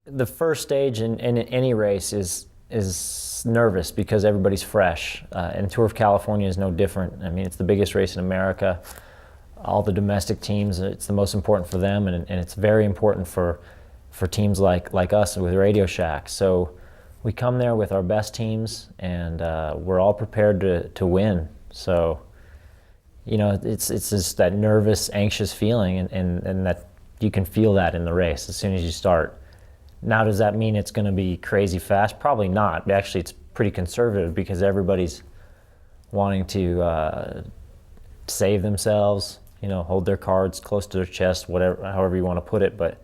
The first stage in any race is nervous because everybody's fresh, and Tour of California is no different. I mean, it's the biggest race in America. All the domestic teams, it's the most important for them, and it's very important for teams like us with Radio Shack. So we come there with our best teams, and we're all prepared to win. So, you know, it's just that nervous, anxious feeling, and that you can feel that in the race as soon as you start. Now, does that mean it's going to be crazy fast? Probably not. Actually, it's pretty conservative because everybody's wanting to save themselves, you know, hold their cards close to their chest, whatever, however you want to put it. But,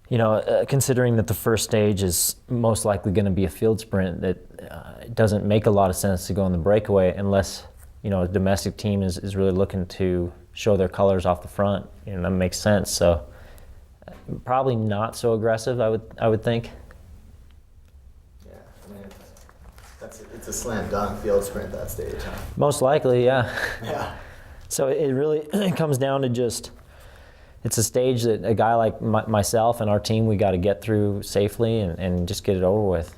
you know, considering that the first stage is most likely going to be a field sprint, that it doesn't make a lot of sense to go in the breakaway unless, you know, a domestic team is really looking to show their colors off the front. You know, that makes sense. So probably not so aggressive, I would think. Yeah, I mean, it's a slam dunk field sprint that stage, huh? Most likely, yeah. Yeah. So it really comes down to just, it's a stage that a guy like myself and our team, we got to get through safely and just get it over with.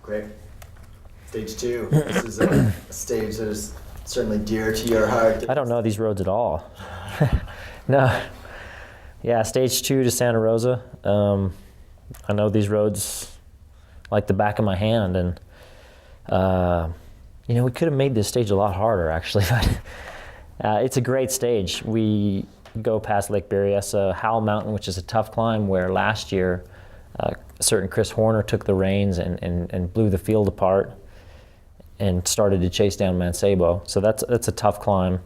Great. Stage 2. This is a stage that is certainly dear to your heart. I don't know these roads at all. No. Yeah, stage 2 to Santa Rosa. I know these roads like the back of my hand, and you know, we could have made this stage a lot harder, actually. But it's a great stage. We go past Lake Berryessa, Howell Mountain, which is a tough climb, where last year a certain Chris Horner took the reins and blew the field apart and started to chase down Mancebo. So that's a tough climb.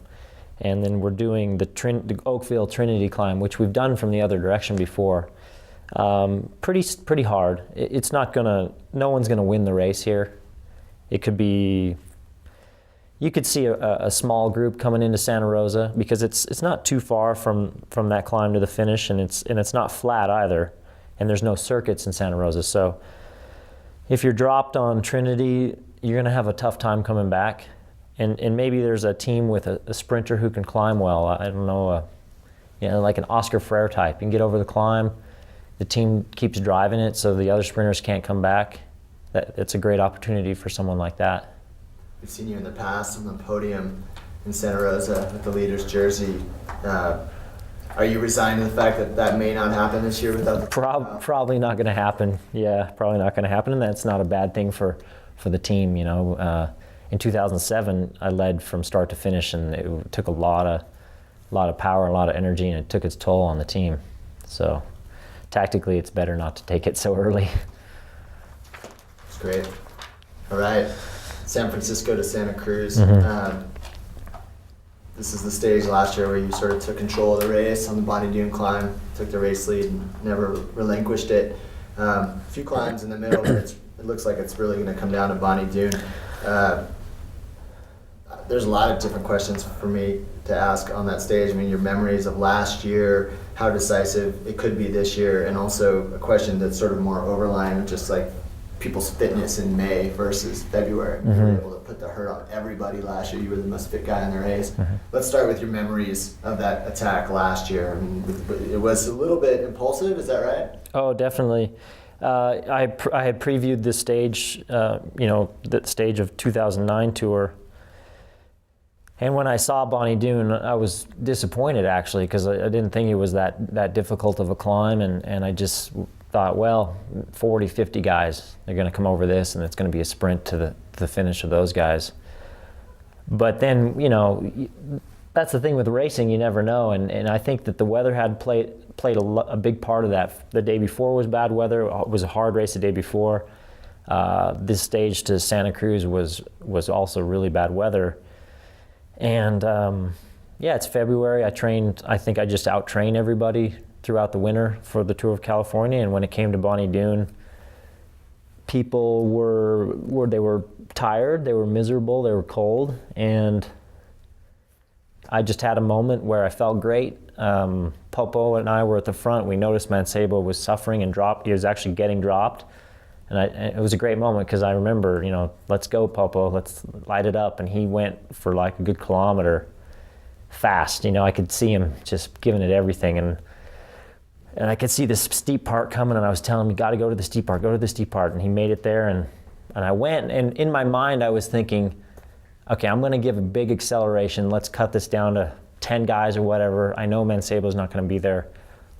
And then we're doing the Oakville Trinity climb, which we've done from the other direction before. Pretty hard. It's not gonna. No one's gonna win the race here. It could be. You could see a small group coming into Santa Rosa because it's not too far from that climb to the finish, and it's not flat either, and there's no circuits in Santa Rosa. So if you're dropped on Trinity, you're gonna have a tough time coming back. And maybe there's a team with a sprinter who can climb well. I don't know, you know, like an Oscar Freire type. You can get over the climb. The team keeps driving it so the other sprinters can't come back. It's a great opportunity for someone like that. We've seen you in the past on the podium in Santa Rosa with the leader's jersey. Are you resigned to the fact that may not happen this year without the Probably not going to happen. Yeah, probably not going to happen, and that's not a bad thing for the team, you know. In 2007, I led from start to finish, and it took a lot of power, a lot of energy, and it took its toll on the team. So, tactically, it's better not to take it so early. That's great. All right, San Francisco to Santa Cruz. Mm-hmm. This is the stage last year where you sort of took control of the race on the Bonnie Doon climb, took the race lead, and never relinquished it. A few climbs in the middle, but it looks like it's really going to come down to Bonnie Doon. There's a lot of different questions for me to ask on that stage. I mean, your memories of last year, how decisive it could be this year, and also a question that's sort of more overlying, just like people's fitness in May versus February. Mm-hmm. You were able to put the hurt on everybody last year. You were the most fit guy in the race. Mm-hmm. Let's start with your memories of that attack last year. I mean, it was a little bit impulsive, is that right? Oh, definitely. I had previewed this stage, you know, the stage of 2009 tour. And when I saw Bonnie Doon, I was disappointed, actually, because I didn't think it was that difficult of a climb. And I just thought, well, 40, 50 guys, they're going to come over this, and it's going to be a sprint to the finish of those guys. But then, you know, that's the thing with racing, you never know. And I think that the weather had played a big part of that. The day before was bad weather. It was a hard race the day before. This stage to Santa Cruz was also really bad weather. And yeah, it's February. I think I just out-trained everybody throughout the winter for the Tour of California. And when it came to Bonnie Doon, people they were tired, they were miserable, they were cold, and I just had a moment where I felt great. Popo and I were at the front. We noticed Mancebo was suffering and dropped. He was actually getting dropped. And it was a great moment because I remember, you know, let's go, Popo, let's light it up. And he went for like a good kilometer fast. You know, I could see him just giving it everything. And And I could see this steep part coming, and I was telling him, you got to go to the steep part, go to the steep part. And he made it there, and I went. And in my mind, I was thinking, okay, I'm going to give a big acceleration. Let's cut this down to 10 guys or whatever. I know Mancebo's not going to be there.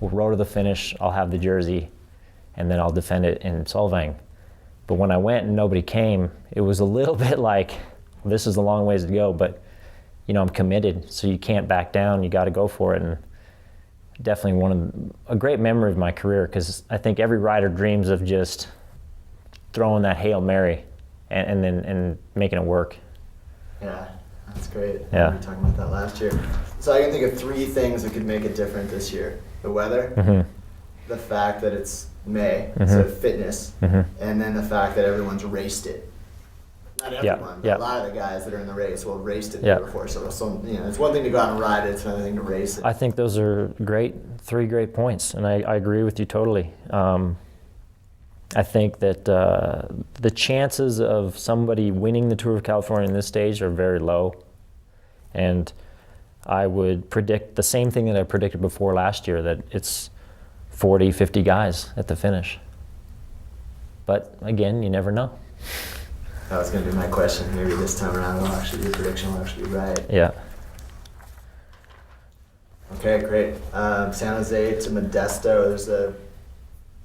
We'll row to the finish. I'll have the jersey, and then I'll defend it in Solvang. But when I went and nobody came, it was a little bit like, well, this is a long ways to go, but I'm committed, so you can't back down. You got to go for it. And definitely a great memory of my career, because I think every rider dreams of just throwing that Hail Mary and making it work. Yeah, that's great. Yeah. We were talking about that last year. So I can think of 3 things that could make it different this year. The weather, the fact that it's May, so fitness, and then the fact that everyone's raced it. Not everyone, but a lot of the guys that are in the race will have raced it before. So it's one thing to go out and ride it, it's another thing to race it. I think those are 3 great points, and I agree with you totally. I think that the chances of somebody winning the Tour of California in this stage are very low. And I would predict the same thing that I predicted before last year, that it's 40, 50 guys at the finish. But again, you never know. That was going to be my question. Maybe this time around your prediction will actually be right. Yeah. Okay, great. San Jose to Modesto.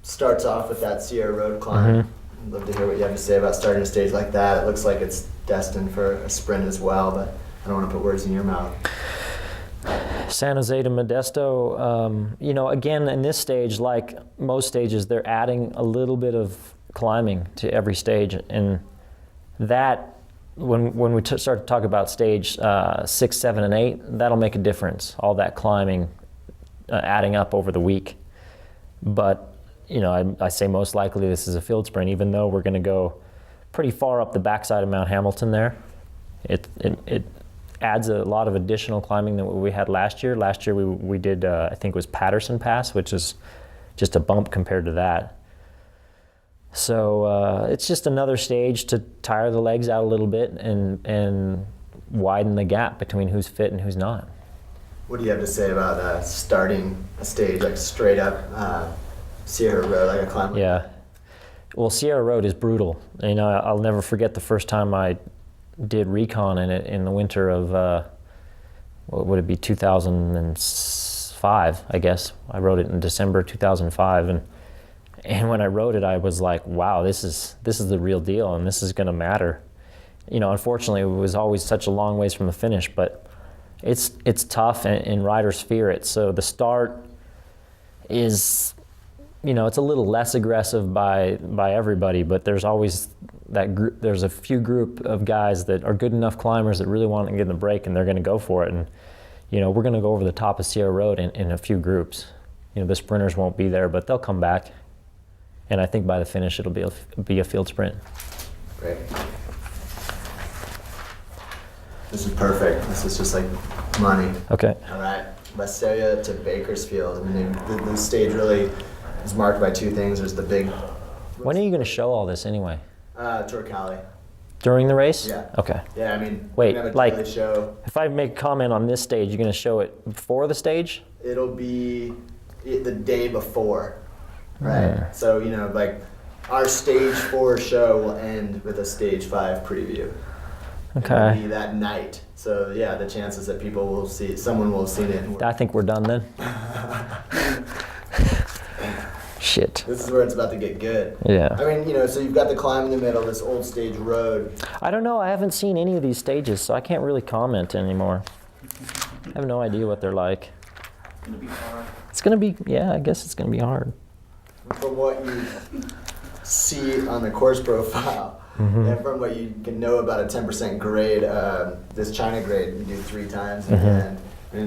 Starts off with that Sierra Road climb. I'd love to hear what you have to say about starting a stage like that. It looks like it's destined for a sprint as well, but I don't want to put words in your mouth. San Jose to Modesto, again, in this stage, like most stages, they're adding a little bit of climbing to every stage. And that, when we start to talk about stage 6, 7, and 8, that'll make a difference. All that climbing adding up over the week. But, I say most likely this is a field sprint, even though we're going to go pretty far up the backside of Mount Hamilton there. It adds a lot of additional climbing than what we had last year. Last year we did, I think it was Patterson Pass, which is just a bump compared to that. So it's just another stage to tire the legs out a little bit and widen the gap between who's fit and who's not. What do you have to say about starting a stage like straight up Sierra Road, like a climb? Yeah. Well, Sierra Road is brutal. I'll never forget the first time I did recon in it in the winter of, what would it be, 2005, I guess. I rode it in December 2005, and when I rode it, I was like, wow, this is the real deal, and this is going to matter. Unfortunately, it was always such a long ways from the finish, but it's tough, and riders fear it. So the start is, it's a little less aggressive by everybody, but there's always that group. There's a few group of guys that are good enough climbers that really want to get in the break, and they're going to go for it. And we're going to go over the top of Sierra Road in a few groups. The sprinters won't be there, but they'll come back. And I think by the finish, it'll be a field sprint. Great. This is perfect. This is just like money. Okay. All right. Visalia to Bakersfield. I mean, the stage really is marked by 2 things. There's the big. When are you going to show all this anyway? Tour of Cali. During the race? Yeah. Okay. Yeah, I mean, wait, we're gonna have a like, daily show. If I make a comment on this stage, you're going to show it before the stage? It'll be the day before, right? So, like our stage 4 show will end with a stage 5 preview. Okay. It'll be that night. So, yeah, the chances that someone will have seen it. I think we're done then. Shit. This is where it's about to get good. Yeah. I mean, so you've got the climb in the middle, this old stage road. I don't know. I haven't seen any of these stages, so I can't really comment anymore. I have no idea what they're like. It's going to be hard. It's going to be, yeah, I guess it's going to be hard. From what you see on the course profile, and from what you can know about a 10% grade, this China grade you do 3 times, and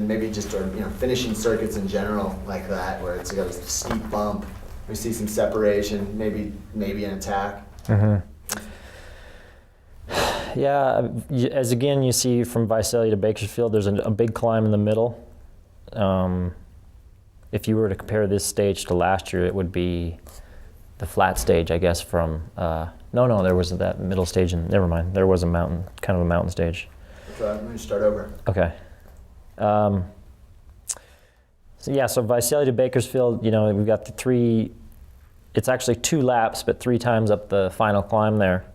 maybe just finishing circuits in general like that, where it's got a steep bump. We see some separation, maybe an attack. Yeah, as again you see from Visalia to Bakersfield, there's a big climb in the middle. If you were to compare this stage to last year, it would be the flat stage, I guess, from, no, there was that middle stage, and never mind, there was kind of a mountain stage. So I'm going to start over. Okay. So Visalia to Bakersfield, we've got the 3. It's actually 2 laps, but 3 times up the final climb there.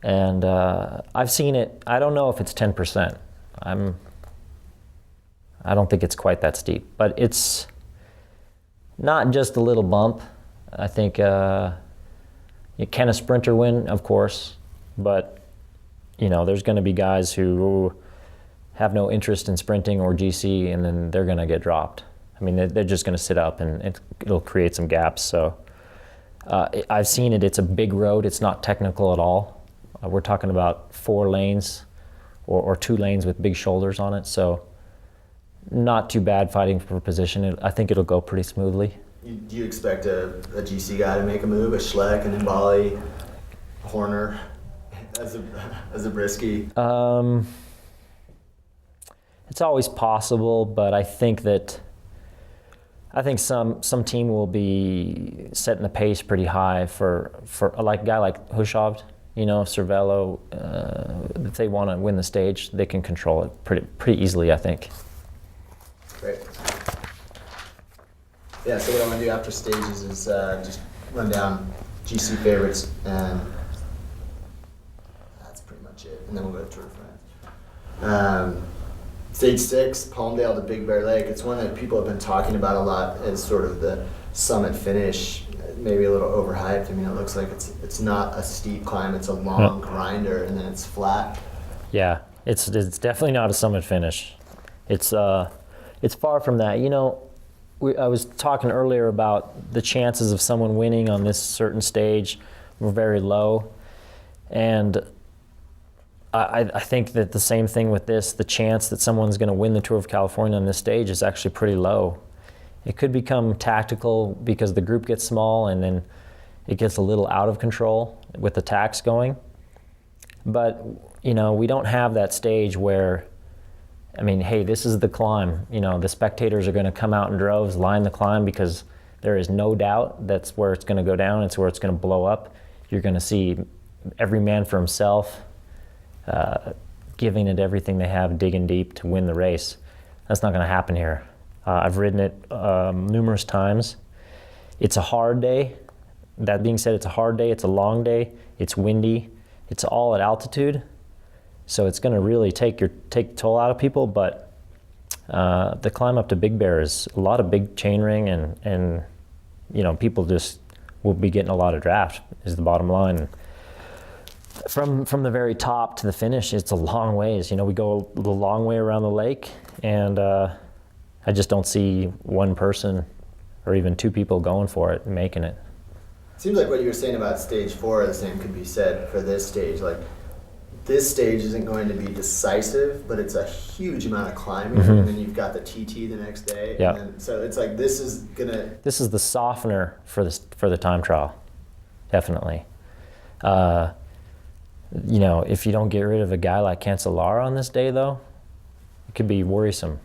And I've seen it. I don't know if it's 10%. I don't think it's quite that steep, but it's not just a little bump. I think can a sprinter win? Of course, but there's going to be guys who have no interest in sprinting or GC, and then they're going to get dropped. I mean, they're just going to sit up, and it'll create some gaps. So I've seen it. It's a big road. It's not technical at all. We're talking about 4 lanes or 2 lanes with big shoulders on it. So not too bad fighting for position. I think it'll go pretty smoothly. Do you expect a GC guy to make a move, a Schleck, an Imbali, Horner, as a Brisky? It's always possible, but I think some team will be setting the pace pretty high for like a guy like Hushovd, Cervello. If they want to win the stage, they can control it pretty easily, I think. Great. Yeah, so what I want to do after stages is just run down GC favorites, and that's pretty much it. And then we'll go to Tour de France. Stage 6, Palmdale to Big Bear Lake. It's one that people have been talking about a lot as sort of the summit finish, maybe a little overhyped. I mean, it looks like it's not a steep climb. It's a long grinder, and then it's flat. Yeah, it's definitely not a summit finish. It's far from that. I was talking earlier about the chances of someone winning on this certain stage were very low, and I think that the same thing with this, the chance that someone's going to win the Tour of California on this stage is actually pretty low. It could become tactical because the group gets small and then it gets a little out of control with the tax going. But, we don't have that stage where, hey, this is the climb. The spectators are going to come out in droves, line the climb, because there is no doubt that's where it's going to go down. It's where it's going to blow up. You're going to see every man for himself, giving it everything they have, digging deep to win the race. That's not going to happen here. I've ridden it numerous times. It's a hard day. That being said, it's a hard day. It's a long day. It's windy. It's all at altitude. So it's going to really take toll out of people, but the climb up to Big Bear is a lot of big chainring, and people just will be getting a lot of draft is the bottom line. From the very top to the finish, it's a long ways. We go the long way around the lake, and I just don't see one person or even 2 people going for it and making it. Seems like what you were saying about stage 4, the same could be said for this stage. Like, this stage isn't going to be decisive, but it's a huge amount of climbing, and then you've got the TT the next day. Yeah. And then, so it's like this is the softener for the time trial, definitely. If you don't get rid of a guy like Cancellara on this day, though, it could be worrisome.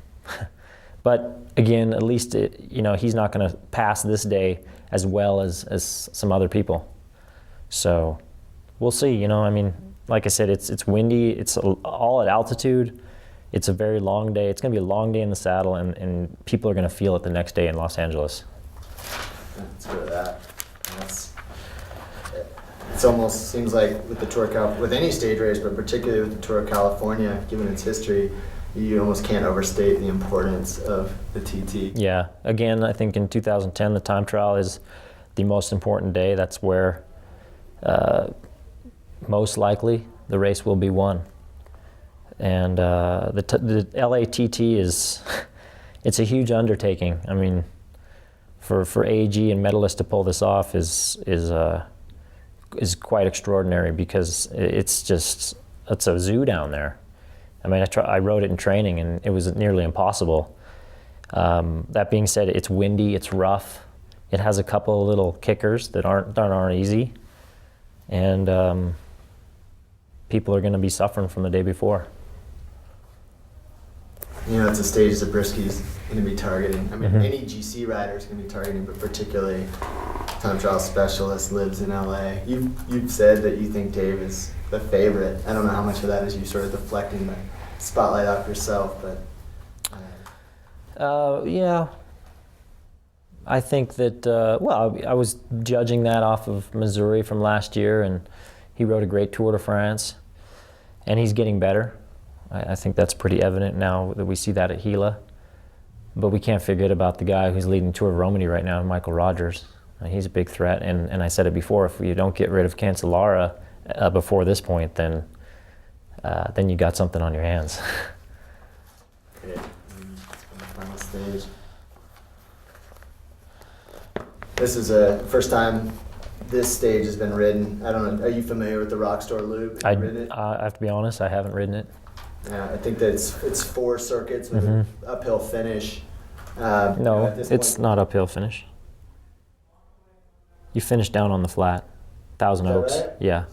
But again, at least he's not going to pass this day as well as some other people. So we'll see. Like I said, it's windy. It's all at altitude. It's a very long day. It's going to be a long day in the saddle, and people are going to feel it the next day in Los Angeles. Let's go with that. It almost seems like with the Tour of California, with any stage race, but particularly with the Tour of California, given its history, you almost can't overstate the importance of the TT. Yeah. Again, I think in 2010, the time trial is the most important day. That's where most likely the race will be won. And the LATT is, it's a huge undertaking. For AG and medalists to pull this off is quite extraordinary, because it's a zoo down there. I rode it in training, and it was nearly impossible. That being said, it's windy, it's rough. It has a couple of little kickers that aren't easy, and people are going to be suffering from the day before. It's a stage that Brisky's going to be targeting. Any GC rider is going to be targeting, but particularly time trial specialist, lives in LA. You've said that you think Dave is the favorite. I don't know how much of that is you sort of deflecting the spotlight off yourself, but. Yeah, I think that, well, I was judging that off of Missouri from last year, and he rode a great Tour de France, and he's getting better. I think that's pretty evident now that we see that at Gila. But we can't forget about the guy who's leading Tour of Romandie right now, Michael Rogers. He's a big threat, and I said it before, if you don't get rid of Cancellara before this point, then you got something on your hands. Okay, final stage. This is the first time this stage has been ridden. I don't know, are you familiar with the Rockstore Loop? I Have you ridden it? have to be honest, I haven't ridden it. Yeah, I think that it's 4 circuits with an uphill finish. No, at this it's point- not uphill finish. You finish down on the flat, Thousand Is that Oaks. right? Yeah.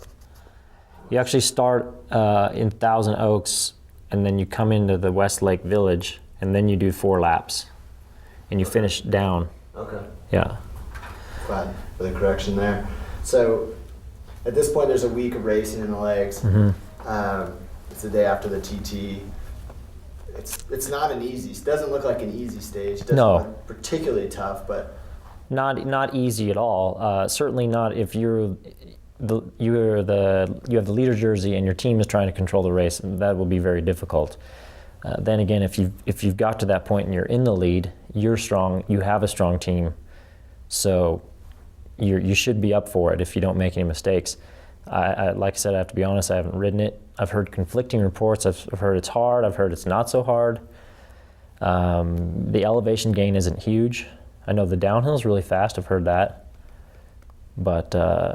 You actually start in Thousand Oaks, and then you come into the Westlake Village, and then you do 4 laps, and you finish down. Okay. Yeah. Glad for the correction there. So at this point, there's a week of racing in the legs. It's the day after the TT. It's not an easy. It doesn't look like an easy stage. It doesn't No. look particularly tough, but Not easy at all. Certainly not if you have the leader jersey and your team is trying to control the race. That will be very difficult. Then again, if you've got to that point and you're in the lead, you're strong. You have a strong team, so you should be up for it if you don't make any mistakes. Like I said, I have to be honest. I haven't ridden it. I've heard conflicting reports. I've heard it's hard. I've heard it's not so hard. The elevation gain isn't huge. I know the downhill's really fast. I've heard that. But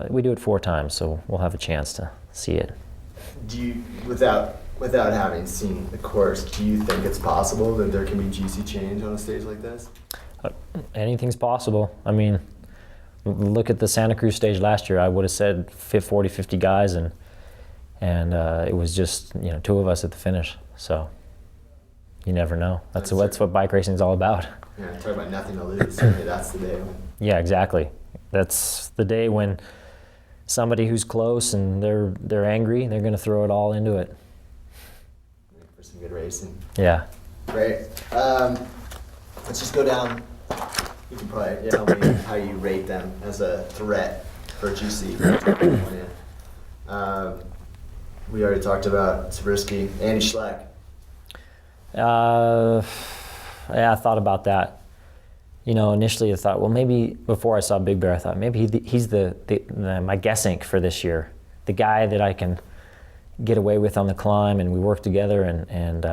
we do it 4 times, so we'll have a chance to see it. do you, without having seen the course, do you think it's possible that there can be GC change on a stage like this? Anything's possible. I mean, look at the Santa Cruz stage last year. I would have said 40, 50 guys, and it was just 2 of us at the finish. So you never know. That's what bike racing is all about. Yeah, talk about nothing to lose. Certainly that's the day when Yeah, exactly. That's the day when somebody who's close and they're angry, they're going to throw it all into it. for some good racing. Yeah. Great. Let's just go down. You can probably tell me how you rate them as a threat for GC. We already talked about Zabriskie, Andy Schleck. Yeah, I thought about that. Initially I thought, well, maybe before I saw Big Bear, I thought maybe he's my guess ink for this year. The guy that I can get away with on the climb, and we work together, and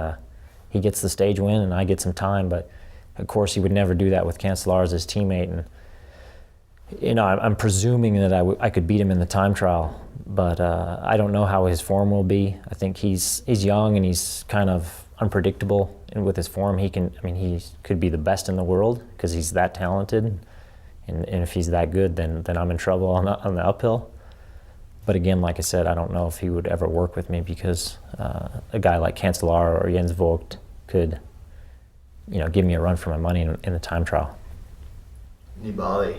he gets the stage win, and I get some time. But of course, he would never do that with Cancellara as his teammate. And I'm presuming that I could beat him in the time trial, but I don't know how his form will be. I think he's young and he's kind of unpredictable, and with his form, he could be the best in the world because he's that talented. And if he's that good, then I'm in trouble on the uphill. But again, like I said, I don't know if he would ever work with me because a guy like Cancellara or Jens Vogt could, give me a run for my money in the time trial. Nibali.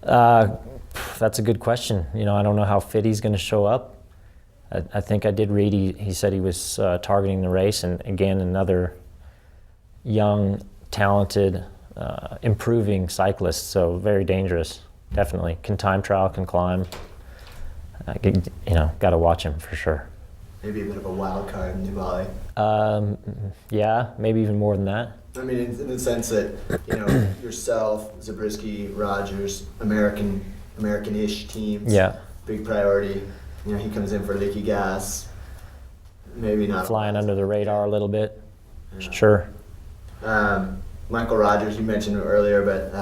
That's a good question. I don't know how fit he's going to show up. I think I did read he said he was targeting the race, and again, another young, talented, improving cyclist, so very dangerous, definitely. Can time trial, can climb. Got to watch him for sure. Maybe a bit of a wild card, Nibali. Yeah, maybe even more than that. I mean, in the sense that, yourself, Zabriskie, Rogers, American-ish teams. Yeah. Big priority. He comes in for leaky gas. Maybe not. Flying under the radar a little bit. Yeah. Sure. Michael Rogers, you mentioned it earlier, but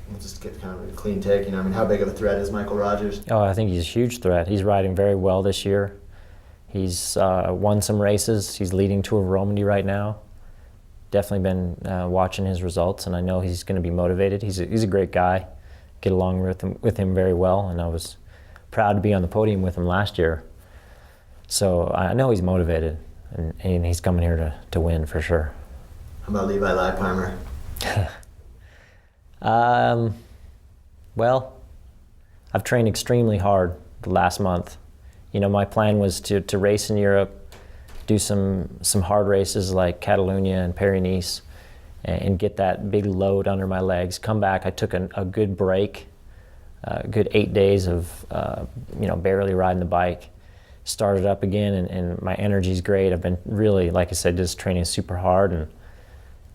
we'll just get kind of a clean take. How big of a threat is Michael Rogers? Oh, I think he's a huge threat. He's riding very well this year. He's won some races. He's leading Tour of Romandie right now. Definitely been watching his results, and I know he's going to be motivated. He's a great guy. Get along with him very well, and I was proud to be on the podium with him last year. So I know he's motivated, and he's coming here to win for sure. How about Levi Leipheimer? Well, I've trained extremely hard the last month. My plan was to race in Europe, do some hard races like Catalonia and Paris-Nice, and get that big load under my legs. Come back, I took a good break, a good 8 days of barely riding the bike. Started up again, and my energy's great. I've been really, like I said, just training super hard,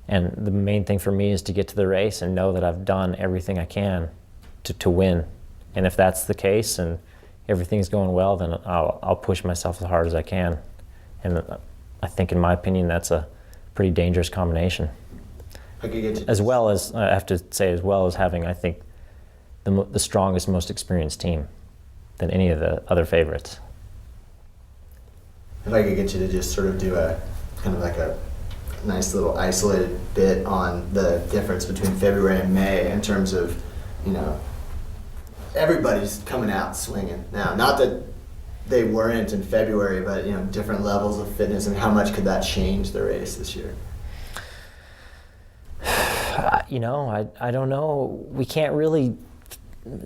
and the main thing for me is to get to the race and know that I've done everything I can to win. And if that's the case and everything's going well, then I'll push myself as hard as I can. And I think, in my opinion, that's a pretty dangerous combination. As well as, I have to say, as well as having, I think, the strongest, most experienced team than any of the other favorites. If I could get you to just sort of do a kind of like a nice little isolated bit on the difference between February and May in terms of, everybody's coming out swinging now. Not that they weren't in February, but different levels of fitness, and how much could that change the race this year? I don't know. We can't really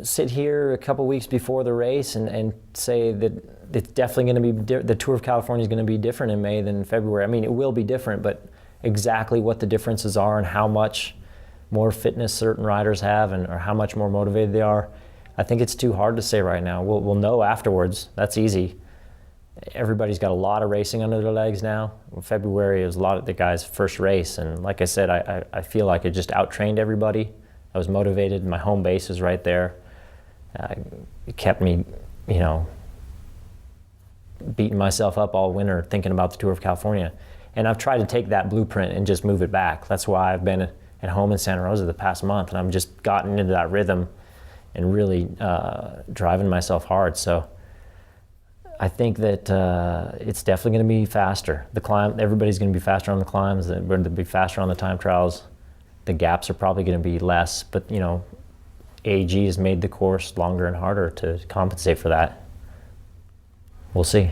sit here a couple weeks before the race and say that it's definitely going to be the Tour of California is going to be different in May than February. I mean, it will be different, but exactly what the differences are and how much more fitness certain riders have or how much more motivated they are, I think it's too hard to say right now. We'll know afterwards. That's easy. Everybody's got a lot of racing under their legs now. February was a lot of the guys' first race, and like I said, I feel like I just out-trained everybody. I was motivated. My home base is right there. It kept me, beating myself up all winter thinking about the Tour of California. And I've tried to take that blueprint and just move it back. That's why I've been at home in Santa Rosa the past month, and I've just gotten into that rhythm and really driving myself hard. So I think that it's definitely going to be faster. The climb, everybody's going to be faster on the climbs. They're going to be faster on the time trials. The gaps are probably going to be less, but AG has made the course longer and harder to compensate for that. We'll see.